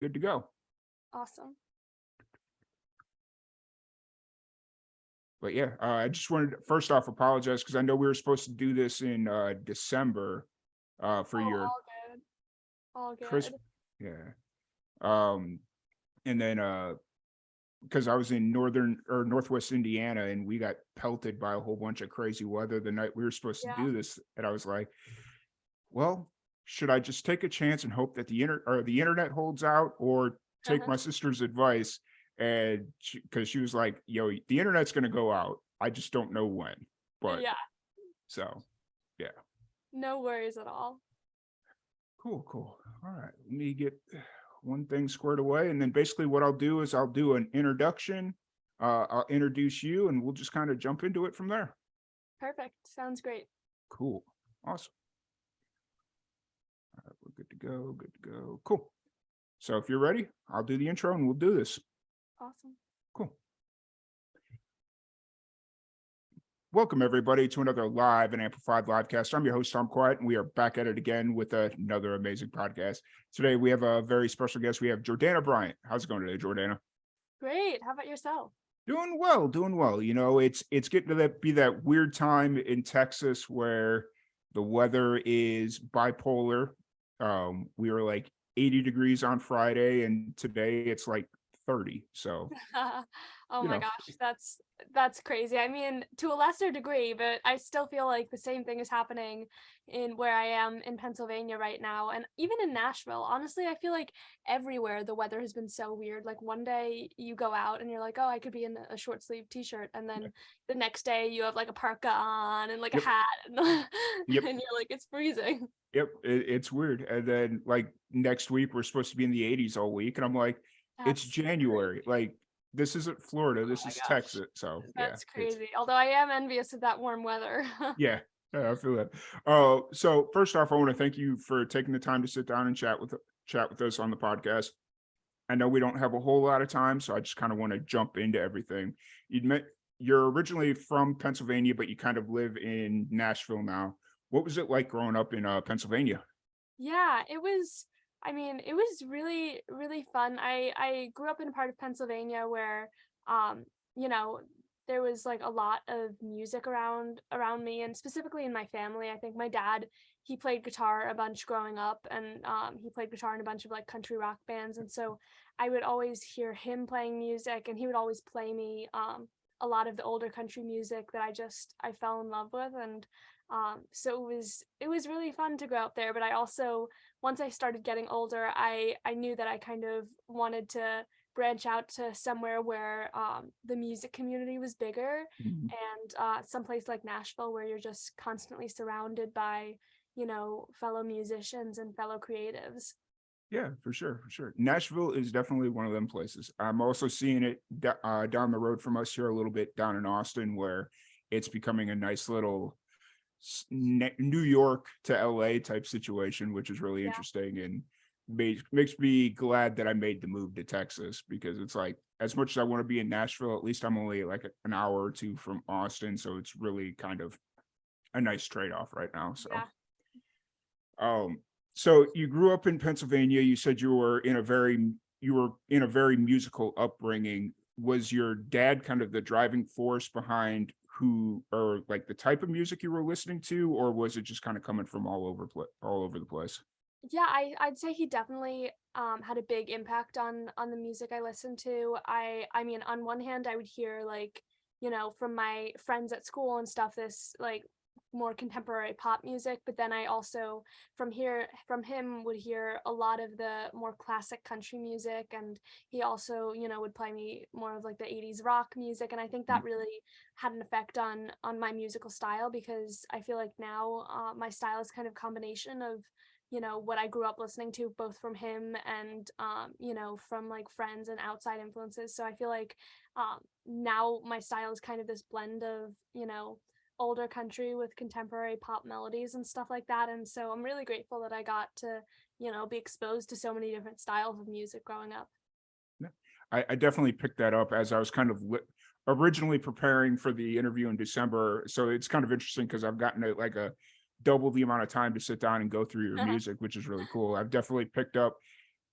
Good to go. Awesome. But yeah, I just wanted to first off apologize because I know we were supposed to do this in December for Oh, your all good. All Christmas. good. Yeah. And then because I was in northern or northwest Indiana and we got pelted by a whole bunch of crazy weather the night we were supposed to Yeah. do this. And I was like, well, should I just take a chance and hope that the internet holds out, or take my sister's advice? And because she was like, yo, the internet's going to go out. I just don't know when. But Yeah. so, yeah. No worries at all. Cool. All right. Let me get one thing squared away. And then basically what I'll do is I'll do an introduction. I'll introduce you and we'll just kind of jump into it from there. Perfect. Sounds great. Cool. Awesome. All right, we're good to go. Good to go. Cool. So if you're ready, I'll do the intro and we'll do this. Awesome. Cool. Welcome, everybody, to another live and amplified livecast. I'm your host, Tom Quiet, and we are back at it again with another amazing podcast. Today, we have a very special guest. We have Jordana Bryant. How's it going today, Jordana? Great. How about yourself? Doing well. You know, it's getting to be that weird time in Texas where the weather is bipolar. We were like 80 degrees on Friday, and today it's like 30. So, Oh you my know, gosh, that's crazy. I mean, to a lesser degree, but I still feel like the same thing is happening in where I am in Pennsylvania right now, and even in Nashville. Honestly, I feel like everywhere the weather has been so weird. Like one day you go out and you're like, "Oh, I could be in a short sleeve t-shirt," and then the next day you have like a parka on and like a yep, hat, and, yep. and you're like, "It's freezing." Yep, it's weird. And then like next week we're supposed to be in the 80s all week, and I'm like, it's That's January. crazy. Like this isn't Florida, Oh this my is gosh, Texas. So yeah, that's it's crazy. Although I am envious of that warm weather. yeah, I feel that. So first off, I want to thank you for taking the time to sit down and chat with us on the podcast. I know we don't have a whole lot of time, so I just kind of want to jump into everything. You're originally from Pennsylvania, but you kind of live in Nashville now. What was it like growing up in Pennsylvania? Yeah, it was really, really fun. I grew up in a part of Pennsylvania where, um, you know, there was like a lot of music around me, and specifically in my family. I think my dad, he played guitar a bunch growing up, and he played guitar in a bunch of like country rock bands, and so I would always hear him playing music, and he would always play me a lot of the older country music that I fell in love with, and so it was really fun to go out there. But I also, once I started getting older, I knew that I kind of wanted to branch out to somewhere where the music community was bigger, Mhm. and someplace like Nashville where you're just constantly surrounded by, fellow musicians and fellow creatives. Yeah, for sure, for sure. Nashville is definitely one of them places. I'm also seeing it down the road from us here a little bit down in Austin, where it's becoming a nice little New York to LA type situation, which is really Yeah. interesting and makes me glad that I made the move to Texas, because it's like, as much as I want to be in Nashville, at least I'm only like an hour or two from Austin, so it's really kind of a nice trade-off right now. So Yeah. um, so you grew up in Pennsylvania. You said you were in a very musical upbringing. Was your dad kind of the driving force behind who, or like the type of music you were listening to, or was it just kind of coming from all over the place? Yeah, I'd say he definitely had a big impact on the music I listened to. I mean, on one hand, I would hear like, from my friends at school and stuff, this like more contemporary pop music, but then I also from him would hear a lot of the more classic country music, and he also, would play me more of like the 80s rock music, and I think Mm. that really had an effect on my musical style, because I feel like now my style is kind of combination of what I grew up listening to, both from him and from like friends and outside influences. So I feel like now my style is kind of this blend of older country with contemporary pop melodies and stuff like that. And so I'm really grateful that I got to be exposed to so many different styles of music growing up. Yeah. I definitely picked that up as I was kind of originally preparing for the interview in December. So it's kind of interesting because I've gotten like a double the amount of time to sit down and go through your music, which is really cool. I've definitely picked up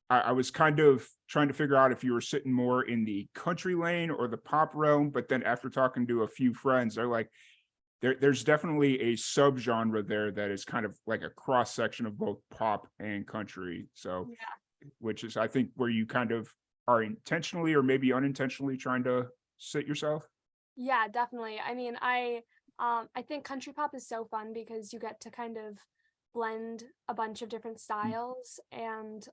I was kind of trying to figure out if you were sitting more in the country lane or the pop realm, but then after talking to a few friends, they're like, there's definitely a subgenre there that is kind of like a cross section of both pop and country. So, Yeah. which is I think where you kind of are intentionally or maybe unintentionally trying to sit yourself. Yeah, definitely. I mean, I think country pop is so fun because you get to kind of blend a bunch of different Mm, styles, and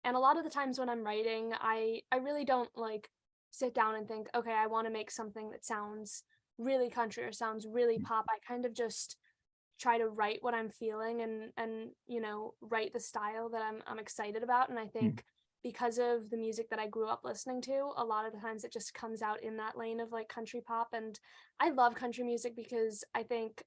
a lot of the times when I'm writing, I really don't like sit down and think, okay, I want to make something that sounds really country or sounds really mm, pop. I kind of just try to write what I'm feeling, and write the style that I'm excited about. And I mm, think because of the music that I grew up listening to, a lot of the times it just comes out in that lane of like country pop. And I love country music because I think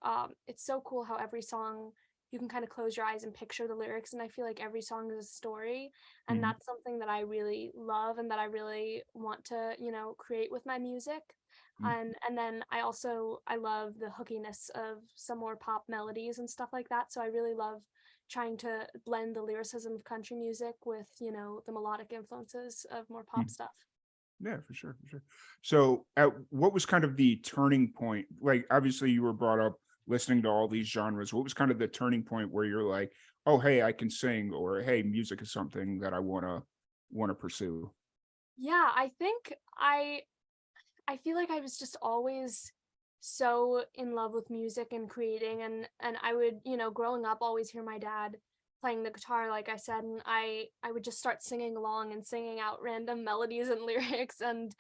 it's so cool how every song you can kind of close your eyes and picture the lyrics, and I feel like every song is a story, and mm, that's something that I really love and that I really want to create with my music. mm. And then I love the hookiness of some more pop melodies and stuff like that, so I really love trying to blend the lyricism of country music with the melodic influences of more pop Mm. stuff. Yeah, for sure, for sure. So, what was kind of the turning point? Like, obviously, you were brought up listening to all these genres. What was kind of the turning point where you're like, "Oh, hey, I can sing," or "Hey, music is something that I wanna pursue." Yeah, I feel like I was just always so in love with music and creating, and I would, growing up, always hear my dad playing the guitar, like I said, and I would just start singing along and singing out random melodies and lyrics, and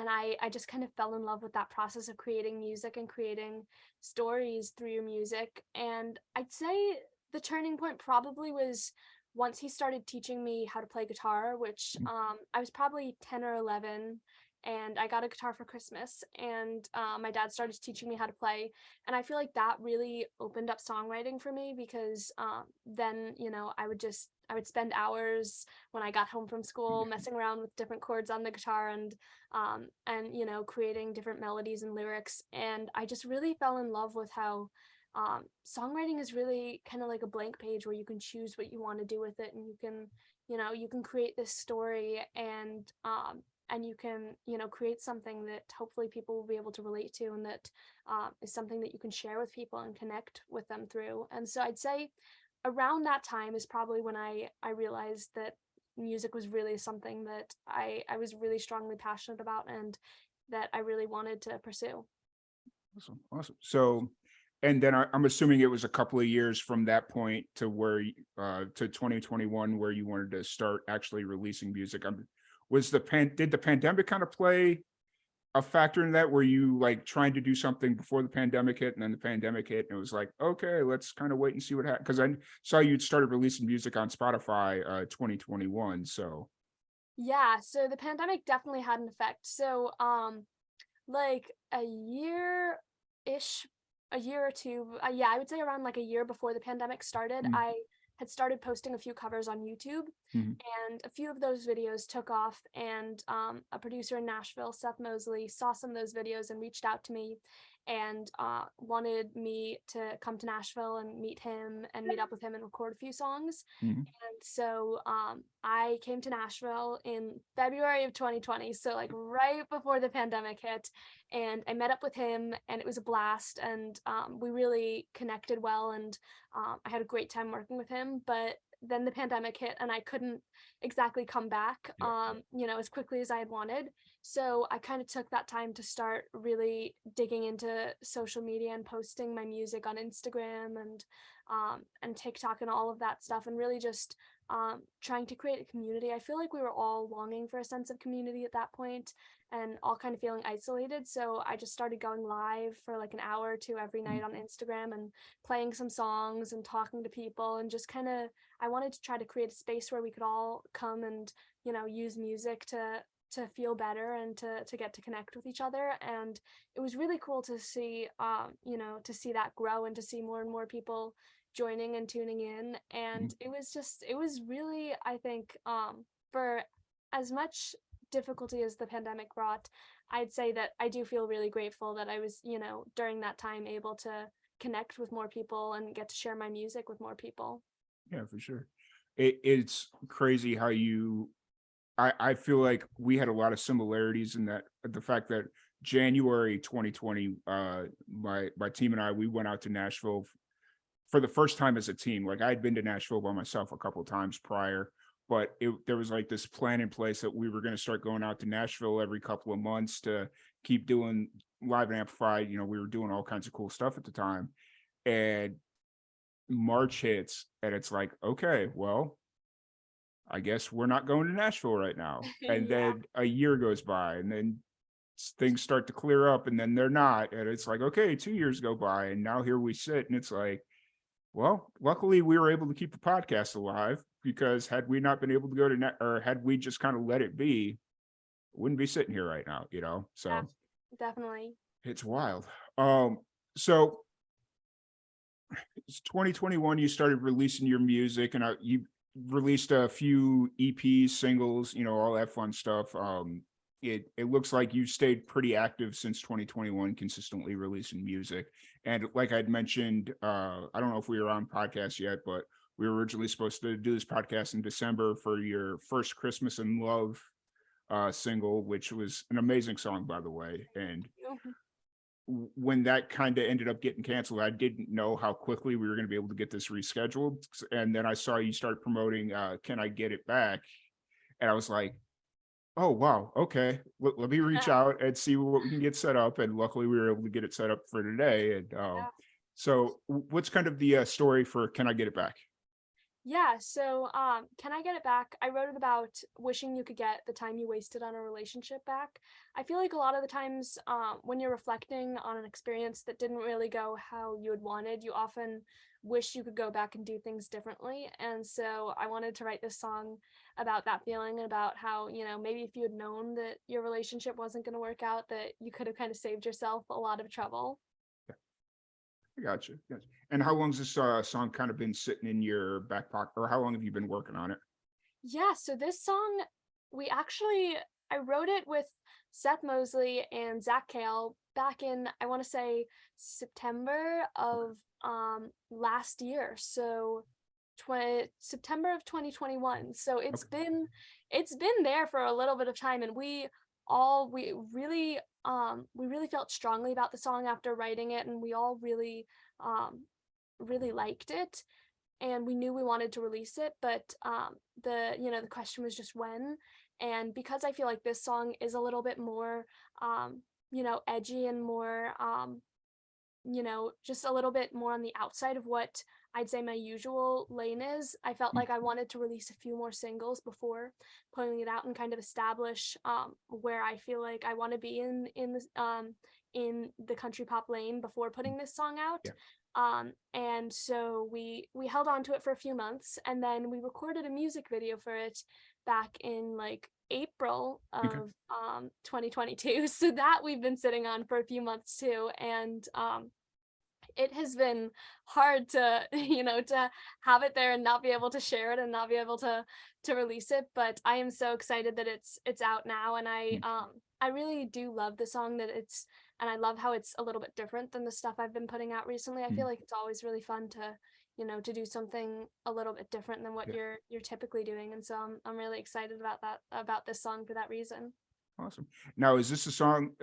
I just kind of fell in love with that process of creating music and creating stories through your music. And I'd say the turning point probably was once he started teaching me how to play guitar, which Mm, I was probably 10 or 11, and I got a guitar for Christmas, and my dad started teaching me how to play, and I feel like that really opened up songwriting for me because then I would spend hours when I got home from school yeah, messing around with different chords on the guitar, and creating different melodies and lyrics, and I just really fell in love with how songwriting is really kind of like a blank page where you can choose what you want to do with it, and you can create this story, and you can create something that hopefully people will be able to relate to, and that is something that you can share with people and connect with them through. And so I'd say around that time is probably when I realized that music was really something that I was really strongly passionate about, and that I really wanted to pursue. awesome, awesome. So, and then I'm assuming it was a couple of years from that point to where to 2021 where you wanted to start actually releasing music. Was did the pandemic kind of play a factor in that? Were you like trying to do something before the pandemic hit and then the pandemic hit and it was like, okay, let's kind of wait and see what happens? Because I saw you'd started releasing music on Spotify 2021. So Yeah, so the pandemic definitely had an effect. So like a year ish, a year or two, yeah, I would say around like a year before the pandemic started, mm, I had started posting a few covers on YouTube, mhm, and a few of those videos took off. And a producer in Nashville, Seth Mosley, saw some of those videos and reached out to me, and wanted me to come to Nashville and meet him and meet up with him and record a few songs. mhm, And so I came to Nashville in February of 2020, so like right before the pandemic hit, and I met up with him, and it was a blast, and we really connected well, and I had a great time working with him. But then the pandemic hit, and I couldn't exactly come back, yeah, as quickly as I had wanted. So I kind of took that time to start really digging into social media and posting my music on Instagram and TikTok and all of that stuff, and really just trying to create a community. I feel like we were all longing for a sense of community at that point, and all kind of feeling isolated. So I just started going live for like an hour or two every mm, night on Instagram and playing some songs and talking to people, and just kind of I wanted to try to create a space where we could all come and use music to feel better and to get to connect with each other. And it was really cool to see to see that grow and to see more and more people joining and tuning in. mm, And it was really, I think, for as much difficulty as the pandemic brought, I'd say that I do feel really grateful that I was, during that time, able to connect with more people and get to share my music with more people. yeah, for sure. it's crazy how I feel like we had a lot of similarities in that the fact that January 2020, my team and I, we went out to Nashville for the first time as a team. Like, I'd been to Nashville by myself a couple of times prior, but there was like this plan in place that we were going to start going out to Nashville every couple of months to keep doing live and amplified. We were doing all kinds of cool stuff at the time. And March hits and it's like, okay, well, I guess we're not going to Nashville right now. And Yeah, then a year goes by and then things start to clear up and then they're not. And it's like, okay, 2 years go by and now here we sit and it's like, well, luckily we were able to keep the podcast alive, because had we not been able to go to or had we just kind of let it be, wouldn't be sitting here right now. yeah, So definitely. it's wild. So it's 2021, you started releasing your music and you released a few EPs, singles, all that fun stuff. It looks like you stayed pretty active since 2021, consistently releasing music. And like I'd mentioned, I don't know if we were on podcast yet, but we were originally supposed to do this podcast in December for your first Christmas in Love single, which was an amazing song, by the way. And when that kind of ended up getting canceled, I didn't know how quickly we were going to be able to get this rescheduled. And then I saw you start promoting Can I Get It Back? And I was like, oh, wow. Okay. Let me reach out and see what we can get set up. And luckily we were able to get it set up for today. And Yeah. so what's kind of the story for Can I Get It Back? Yeah, so Can I Get It Back? I wrote it about wishing you could get the time you wasted on a relationship back. I feel like a lot of the times when you're reflecting on an experience that didn't really go how you had wanted, you often wish you could go back and do things differently. And so I wanted to write this song about that feeling and about how, maybe if you had known that your relationship wasn't going to work out, that you could have kind of saved yourself a lot of trouble. I gotcha. Gotcha. And how long's this song kind of been sitting in your back pocket, or how long have you been working on it? Yeah, so this song, I wrote it with Seth Mosley and Zach Kale back in, I want to say, September of last year. So September of 2021. So Okay. it's been there for a little bit of time, and we really felt strongly about the song after writing it, and we all really liked it, and we knew we wanted to release it, but the question was just when. And because I feel like this song is a little bit more edgy and more just a little bit more on the outside of what I'd say my usual lane is, I felt Mm. like I wanted to release a few more singles before putting it out and kind of establish where I feel like I want to be in the country pop lane before putting this song out. Yeah. And so we held on to it for a few months, and then we recorded a music video for it back in like April Okay. of 2022. So that we've been sitting on for a few months too. And it has been hard to to have it there and not be able to share it and not be able to release it, but I am so excited that it's out now. And Mm. I really do love the song, and I love how it's a little bit different than the stuff I've been putting out recently. I feel Mm. like it's always really fun to do something a little bit different than what Yeah. you're typically doing, and so I'm really excited about this song for that reason. Awesome. Now, is this a song,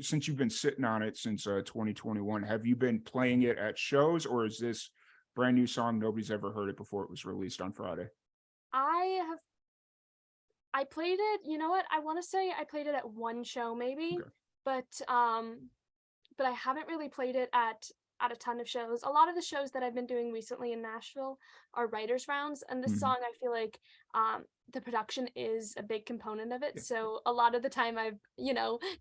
since you've been sitting on it since 2021, have you been playing it at shows, or is this brand new song? Nobody's ever heard it before it was released on Friday. I have I played it, you know what? I want to say I played it at one show maybe, Okay. but I haven't really played it at a ton of shows. A lot of the shows that I've been doing recently in Nashville are writers rounds, and this Mhm. song, I feel like the production is a big component of it. Yeah. So a lot of the time I've,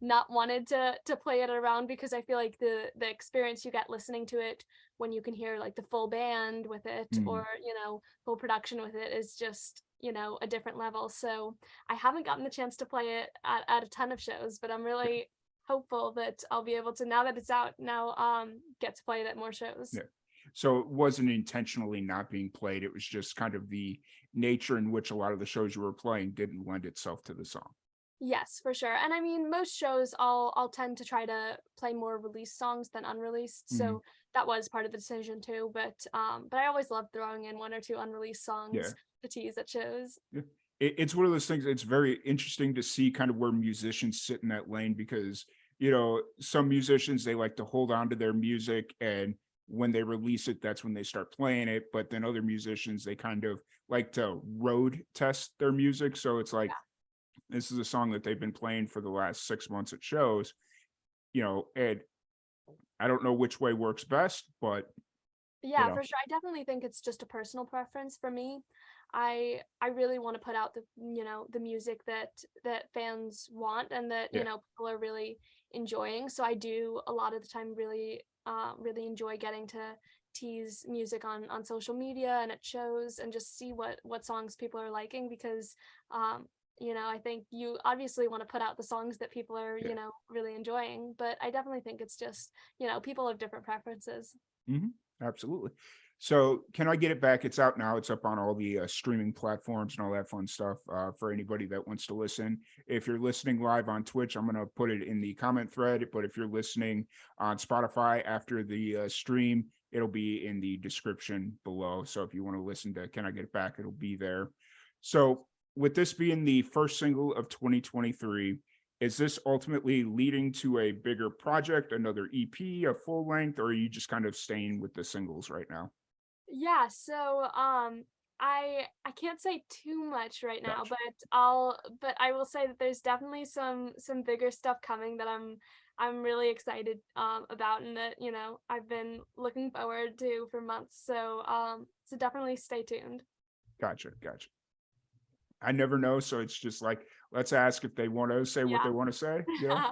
not wanted to play it around, because I feel like the experience you get listening to it when you can hear like the full band with it, Mhm. or, full production with it, is just, a different level. So I haven't gotten the chance to play it at a ton of shows, but I'm Yeah. really hopeful that I'll be able to, now that it's out now, get to play it at more shows. Yeah. So it wasn't intentionally not being played. It was just kind of the nature in which a lot of the shows you were playing didn't lend itself to the song. Yes, for sure. And I mean, most shows I'll tend to try to play more released songs than unreleased. Mhm. So that was part of the decision too. But I always love throwing in one or two unreleased Yeah. songs to tease at shows. Yeah. It's one of those things. It's very interesting to see kind of where musicians sit in that lane because, some musicians, they like to hold on to their music, and when they release it, that's when they start playing it. But then other musicians, they kind of like to road test their music. So it's like, this is a song that they've been playing for the last 6 months at shows, and I don't know which way works best, but, you Yeah, know, for sure. I definitely think it's just a personal preference for me. I really want to put out the music that fans want and that, yeah, people are really enjoying. So I do a lot of the time really enjoy getting to tease music on social media and at shows and just see what songs people are liking because I think you obviously want to put out the songs that people are, yeah. really enjoying, but I definitely think it's just, people have different preferences. Mhm. Absolutely. So, Can I Get It Back? It's out now. It's up on all the streaming platforms and all that fun stuff for anybody that wants to listen. If you're listening live on Twitch, I'm going to put it in the comment thread. But if you're listening on Spotify after the stream, it'll be in the description below. So, if you want to listen to Can I Get It Back, it'll be there. So, with this being the first single of 2023, is this ultimately leading to a bigger project, another EP, a full length, or are you just kind of staying with the singles right now? Yeah, so I can't say too much right now, Gotcha. but I will say that there's definitely some bigger stuff coming that I'm really excited about and that, I've been looking forward to for months. So definitely stay tuned. Gotcha. Gotcha. I never know. So it's just like, let's ask if they want to say what they Yeah. want to say.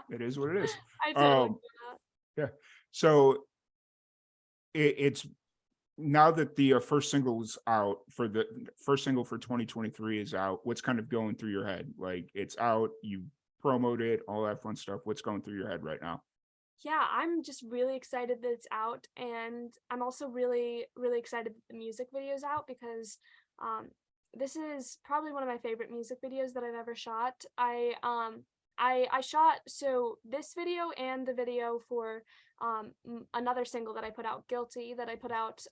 It is what it is. I totally Um, get that. yeah. So it's now that the first single is out for the first single for 2023 is out, what's kind of going through your head? Like it's out, you promote it, all that fun stuff. What's going through your head right now? Yeah, I'm just really excited that it's out, and I'm also really excited that the music video is out because um, this is probably one of my favorite music videos that I've ever shot. I shot so this video and the video for another single that I put out, "Guilty," that I put out.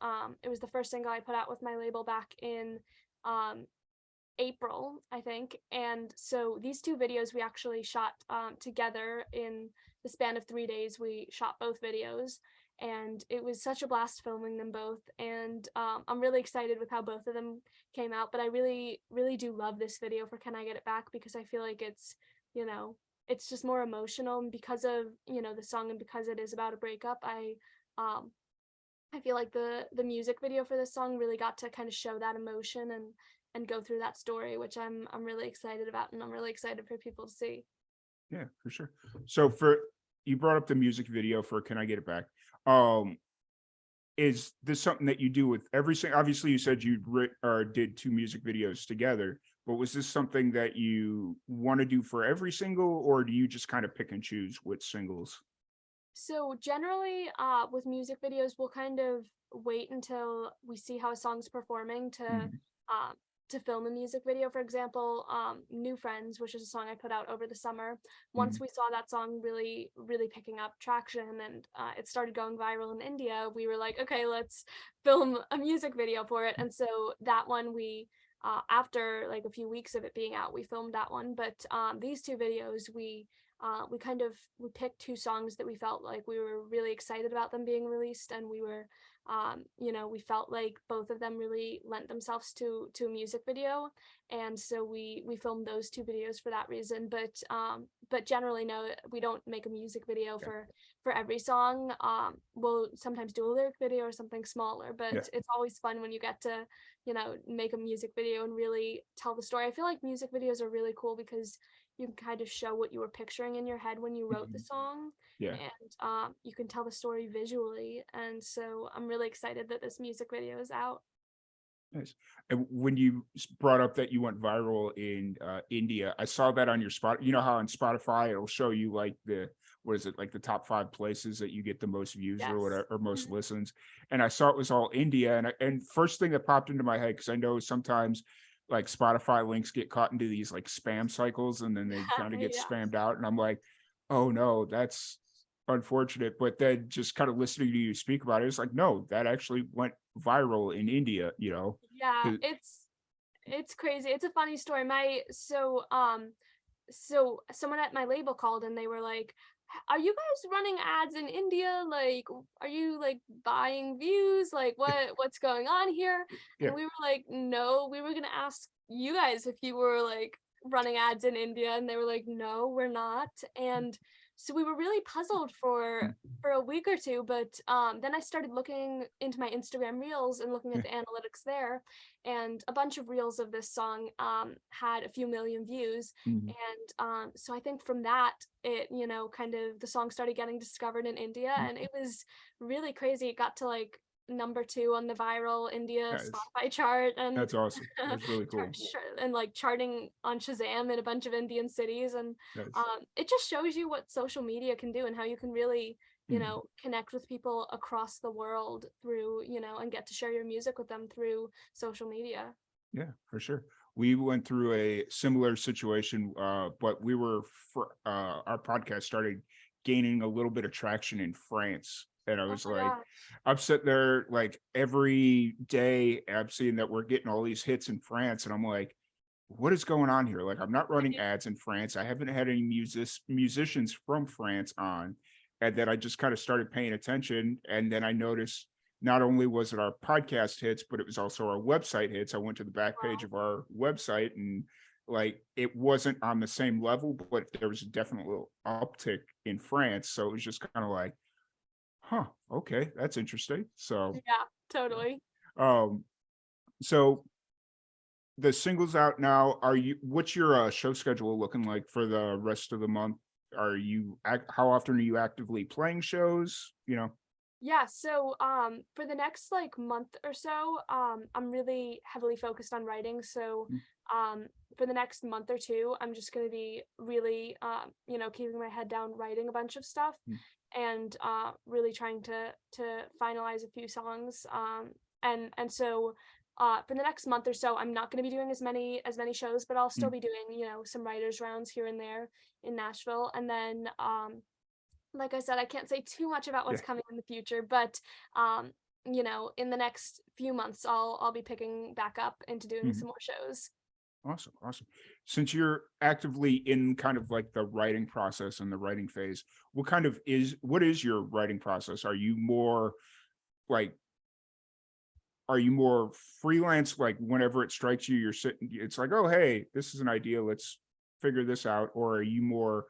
It was the first single I put out with my label back in um, April, I think. And so these two videos we actually shot together in the span of 3 days. We shot both videos, and it was such a blast filming them both. And I'm really excited with how both of them came out. But I really do love this video for "Can I Get It Back" because I feel like you know, it's just more emotional, and because of the song and because it is about a breakup, um, I feel like the music video for this song really got to kind of show that emotion and go through that story, which I'm really excited about and I'm really excited for people to see. Yeah, for sure. So for you brought up the music video for Can I Get It Back? Um, is this something that you do with every single obviously you said you or did two music videos together, but was this something that you want to do for every single, or do you just kind of pick and choose which singles? So generally, with music videos, we'll kind of wait until we see how a song's performing Mhm, uh, to film a music video. For example, "New Friends," which is a song I put out over the summer. Once mhm, we saw that song really picking up traction and it started going viral in India, we were like, okay, let's film a music video for it. And so that one after like a few weeks of it being out, we filmed that one. But these two videos, we picked two songs that we felt like we were really excited about them being released, and we felt like both of them really lent themselves to a music video, and so we filmed those two videos for that reason. But generally, no, we don't make a music video yeah, for every song. We'll sometimes do a lyric video or something smaller, yeah, but it's always fun when you get to make a music video and really tell the story. I feel like music videos are really cool because you can kind of show what you were picturing in your head when you wrote the mhm, song, yeah. and you can tell the story visually. And so I'm really excited that this music video is out. Nice. And when you brought up that you went viral in India, I saw that on your spot. You know how on Spotify it'll show you like the what is it, like the top 5 places that you get the most views or Yes. whatever, or most Mhm. listens. And I saw it was all India. And first thing that popped into my head, because I know sometimes like Spotify links get caught into these like spam cycles and then they kind of get Yeah. spammed out. And I'm like, oh no, that's unfortunate. But then just kind of listening to you speak about it, it's like, no, that actually went viral in India, you know. Yeah, 'Cause- it's crazy. It's a funny story. So someone at my label called and they were like, are you guys running ads in India? Like, are you like buying views? Like, what's going on here? yeah. And we were like, no, we were gonna ask you guys if you were like running ads in India, and they were like, no, we're not. And so we were really puzzled Mm. for a week or two, but then I started looking into my Instagram reels and looking at the analytics there, and a bunch of reels of this song had a few million views. Mhm. And so I think from that, it, kind of the song started getting discovered in India, Mm. and it was really crazy. It got to like number 2 on the viral India Yeah, Spotify chart, and that's awesome. That's really cool. and like charting on Shazam in a bunch of Indian cities. And That's it just shows you what social media can do and how you can really, mhm. connect with people across the world through, and get to share your music with them through social media. Yeah, for sure. We went through a similar situation, but we were for our podcast started gaining a little bit of traction in France. And I Oh was my like, gosh. I'm sitting there like every day, I'm seeing that we're getting all these hits in France. And I'm like, what is going on here? Like, I'm not running ads in France. I haven't had any musicians from France on. And then I just kind of started paying attention. And then I noticed not only was it our podcast hits, but it was also our website hits. I went to the back page Wow. of our website and like it wasn't on the same level, but there was a definite little uptick in France. So it was just kind of like, huh, okay, that's interesting. So, Yeah, totally. um, so the singles out now. Are you? What's your show schedule looking like for the rest of the month? Are you? How often are you actively playing shows? You know. Yeah, so for the next like month or so, I'm really heavily focused on writing. So Mm, um for the next month or two, I'm just going to be really keeping my head down writing a bunch of stuff, mm, and really trying to finalize a few songs. And so for the next month or so, I'm not going to be doing as many shows, but I'll still mm, be doing, some writers rounds here and there in Nashville. And then like I said, I can't say too much about yeah. what's coming in the future, but in the next few months, I'll be picking back up into doing Mhm. some more shows. Awesome, awesome. Since you're actively in kind of like the writing process and the writing phase, what is your writing process? Like are you more freelance, like whenever it strikes you, you're sitting, it's like, oh, hey, this is an idea, let's figure this out? Or are you more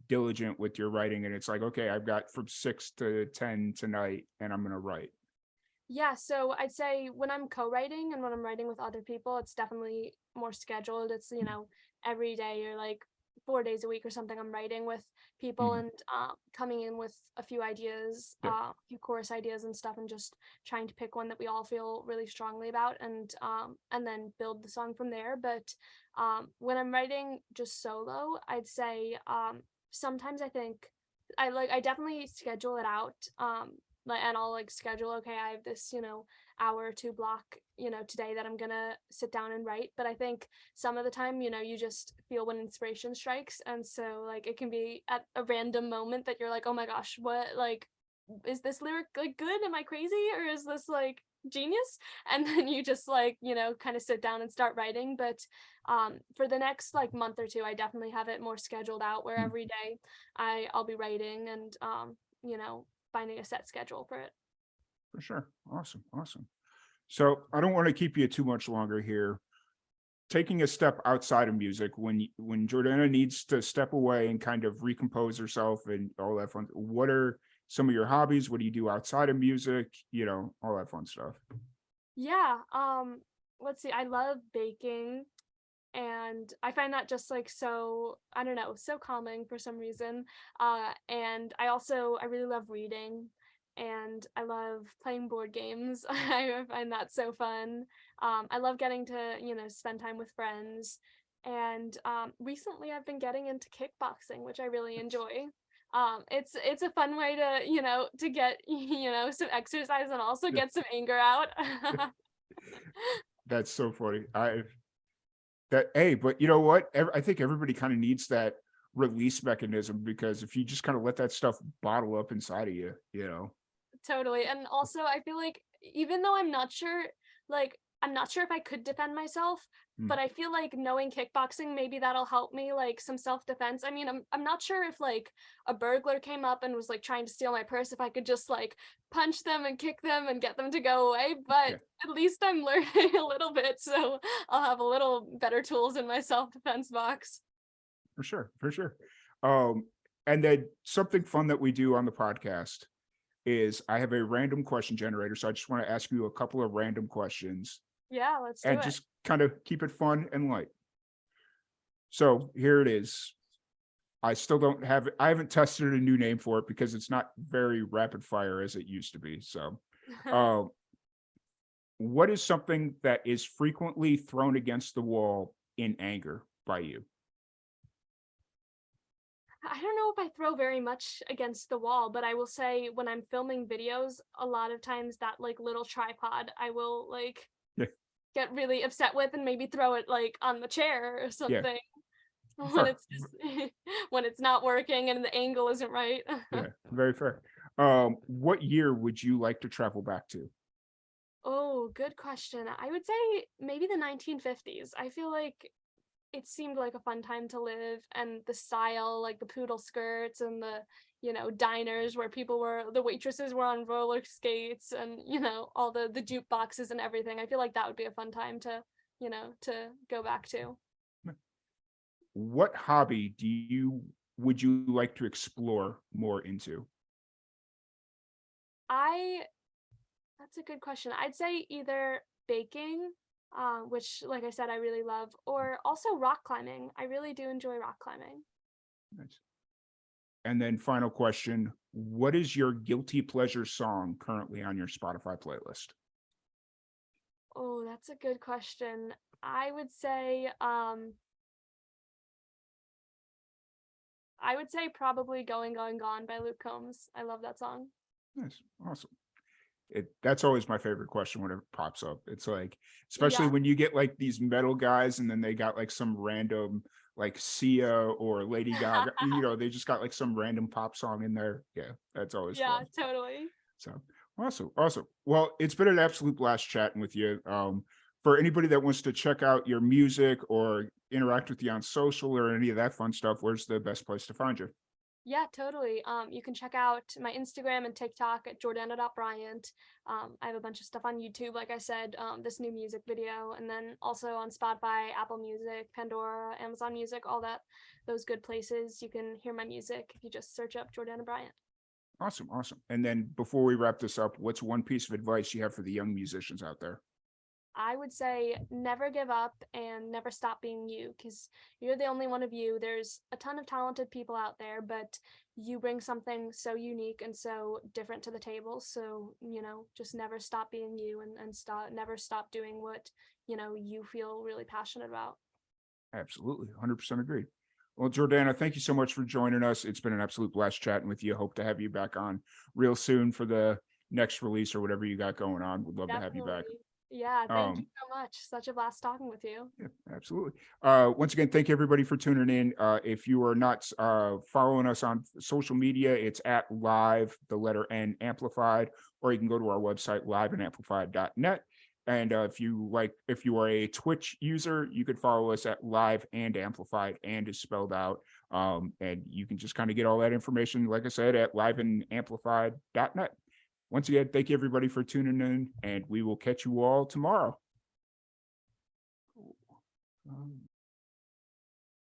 diligent with your writing and it's like, okay, I've got from 6 to 10 tonight and I'm going to write? Yeah, so I'd say when I'm co-writing and when I'm writing with other people, it's definitely more scheduled. It's, every day or like 4 days a week or something, I'm writing with people, Mhm. and coming in with a few ideas, Yeah. a few chorus ideas and stuff, and just trying to pick one that we all feel really strongly about, and then build the song from there. But when I'm writing just solo, I'd say sometimes I definitely schedule it out. And I'll like schedule, okay, I have this, hour or two block, today that I'm gonna sit down and write. But I think some of the time, you just feel when inspiration strikes. And so like it can be at a random moment that you're like, oh my gosh, what, like, is this lyric like good? Am I crazy? Or is this like genius? And then you just like, kind of sit down and start writing. But for the next like month or two, I definitely have it more scheduled out, where Mm, every day I'll be writing, and finding a set schedule for it. for sure. Awesome, awesome. So I don't want to keep you too much longer here. Taking a step outside of music, when Jordana needs to step away and kind of recompose herself and all that fun, what are some of your hobbies? What do you do outside of music? You know, all that fun stuff. Yeah, let's see. I love baking, and I find that just like so, I don't know, so calming for some reason. And I really love reading, and I love playing board games. I find that so fun. I love getting to, spend time with friends. And recently I've been getting into kickboxing, which I really enjoy. It's a fun way to, to get, some exercise and also get some anger out. That's so funny. But you know what? I think everybody kind of needs that release mechanism, because if you just kind of let that stuff bottle up inside of you, you know. Totally. And also, I feel like even though I'm not sure if I could defend myself, Hmm. but I feel like knowing kickboxing, maybe that'll help me, like some self-defense. I mean, I'm not sure if like a burglar came up and was like trying to steal my purse, if I could just like punch them and kick them and get them to go away, but Yeah, at least I'm learning a little bit, so I'll have a little better tools in my self-defense box. for sure, for sure. Um, and then something fun that we do on the podcast is I have a random question generator. So I just want to ask you a couple of random questions Yeah, let's do and it. just kind of keep it fun and light. So here it is. I haven't tested a new name for it because it's not very rapid fire as it used to be. So, um, what is something that is frequently thrown against the wall in anger by you? I don't know if I throw very much against the wall, but I will say when I'm filming videos, a lot of times that like little tripod, I will like Yeah, get really upset with and maybe throw it like on the chair or yeah, something when fair. it's just when it's not working and the angle isn't right. Yeah, very fair. What year would you like to travel back to? Oh, good question. I would say maybe the 1950s. I feel like it seemed like a fun time to live, and the style, like the poodle skirts and the, diners where the waitresses were on roller skates, and, all the jukeboxes and everything. I feel like that would be a fun time to go back to. What hobby would you like to explore more into? I That's a good question. I'd say either baking, which, like I said, I really love, or also rock climbing. I really do enjoy rock climbing. Nice. And then final question, what is your guilty pleasure song currently on your Spotify playlist? Oh, that's a good question. I would say, probably "Going, Going, Gone" by Luke Combs. I love that song. Nice. Awesome. That's always my favorite question when it pops up. It's like, especially Yeah. when you get like these metal guys and then they got like some random like Sia or Lady Gaga, they just got like some random pop song in there. Yeah, that's always Yeah, fun. totally. So awesome, awesome. Well, it's been an absolute blast chatting with you. For anybody that wants to check out your music or interact with you on social or any of that fun stuff, where's the best place to find you? Yeah, totally. You can check out my Instagram and TikTok at Jordana.Bryant. I have a bunch of stuff on YouTube, like I said, this new music video, and then also on Spotify, Apple Music, Pandora, Amazon Music, those good places. You can hear my music if you just search up Jordana Bryant. Awesome, awesome. And then before we wrap this up, what's one piece of advice you have for the young musicians out there? I would say never give up and never stop being you, because you're the only one of you. There's a ton of talented people out there, but you bring something so unique and so different to the table. So, just never stop being you, and never stop doing what, you feel really passionate about. Absolutely, 100% agreed. Well, Jordana, thank you so much for joining us. It's been an absolute blast chatting with you. Hope to have you back on real soon for the next release or whatever you got going on. Would love to have you back. Definitely. Yeah, thank you Um, so much. Such a blast talking with you. yeah, absolutely. Once again, thank you everybody for tuning in. If you are not following us on social media, it's at live, the letter N amplified, or you can go to our website, liveandamplified.net. And if you are a Twitch user, you could follow us at live and amplified, and is spelled out. And you can just kind of get all that information, like I said, at liveandamplified.net. Once again, thank you everybody for tuning in, and we will catch you all tomorrow.